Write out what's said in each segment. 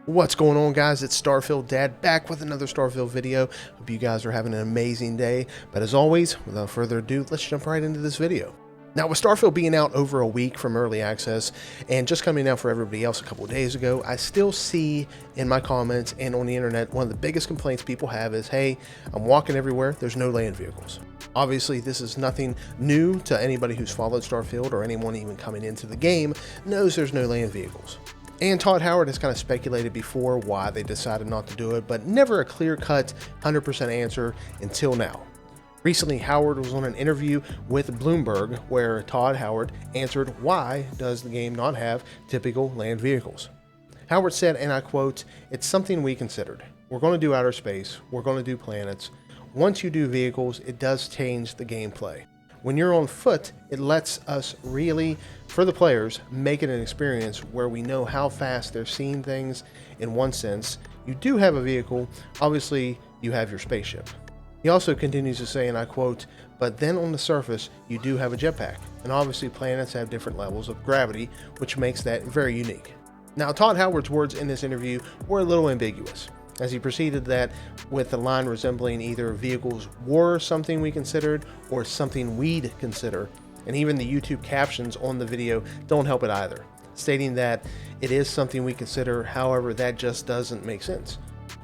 What's going on, guys? It's Starfield Dad back with another Starfield video. Hope you guys are having an amazing day. But as always, without further ado, let's jump right into this video. Now, with Starfield being out over a week from early access and just coming out for everybody else a couple of days ago, I still see in my comments and on the internet one of the biggest complaints people have is, hey, I'm walking everywhere, there's no land vehicles. Obviously, this is nothing new to anybody who's followed Starfield, or anyone even coming into the game knows there's no land vehicles. And Todd Howards has kind of speculated before why they decided not to do it, but never a clear-cut 100% answer until now. Recently, Howard was on an interview with Bloomberg where Todd Howard answered why does the game not have typical land vehicles. Howard said, and I quote, "It's something we considered. We're going to do outer space, we're going to do planets. Once you do vehicles, it does change the gameplay. When you're on foot, it lets us really, for the players, make it an experience where we know how fast they're seeing things in one sense. You do have a vehicle, obviously you have your spaceship." He also continues to say, and I quote, "But then on the surface, you do have a jetpack, and obviously planets have different levels of gravity, which makes that very unique." Now, Todd Howard's words in this interview were a little ambiguous, as he proceeded that with the line resembling either vehicles were something we considered or something we'd consider, and even the YouTube captions on the video don't help it either, stating that it is something we consider, however that just doesn't make sense.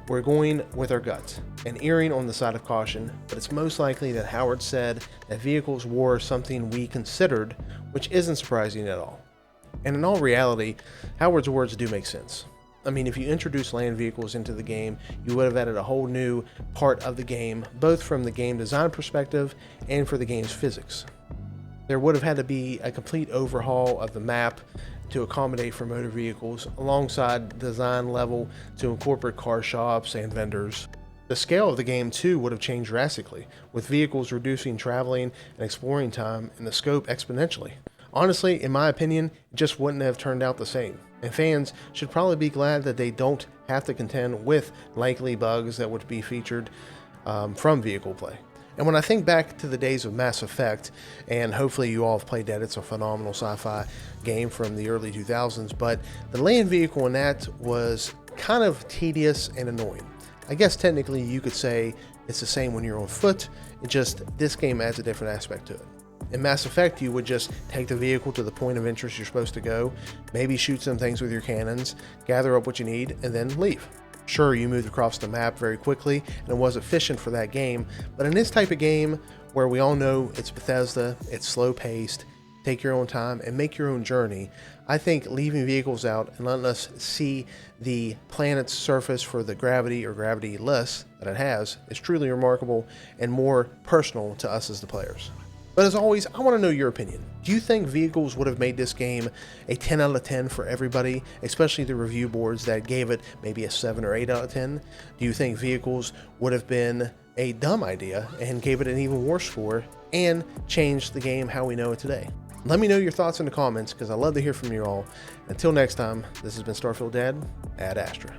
We're going with our guts and erring on the side of caution, but it's most likely that Howard said that vehicles were something we considered, which isn't surprising at all. And in all reality, Howard's words do make sense. I mean, if you introduce land vehicles into the game, you would have added a whole new part of the game, both from the game design perspective and for the game's physics. There would have had to be a complete overhaul of the map to accommodate for motor vehicles, alongside the design level to incorporate car shops and vendors. The scale of the game too would have changed drastically, with vehicles reducing traveling and exploring time and the scope exponentially. Honestly, in my opinion, it just wouldn't have turned out the same, and fans should probably be glad that they don't have to contend with likely bugs that would be featured from vehicle play. And when I think back to the days of Mass Effect, and hopefully you all have played that, it's a phenomenal sci-fi game from the early 2000s, but the land vehicle in that was kind of tedious and annoying. I guess technically you could say it's the same when you're on foot, it just, this game adds a different aspect to it. In Mass Effect, you would just take the vehicle to the point of interest you're supposed to go, maybe shoot some things with your cannons, gather up what you need, and then leave. Sure, you moved across the map very quickly, and it was efficient for that game, but in this type of game, where we all know it's Bethesda, it's slow-paced, take your own time, and make your own journey, I think leaving vehicles out and letting us see the planet's surface for the gravity or gravity-less that it has is truly remarkable and more personal to us as the players. But as always, I want to know your opinion. Do you think vehicles would have made this game a 10 out of 10 for everybody, especially the review boards that gave it maybe a 7 or 8 out of 10? Do you think vehicles would have been a dumb idea and gave it an even worse score and changed the game how we know it today? Let me know your thoughts in the comments, because I love to hear from you all. Until next time, this has been Starfield Dad, Ad Astra.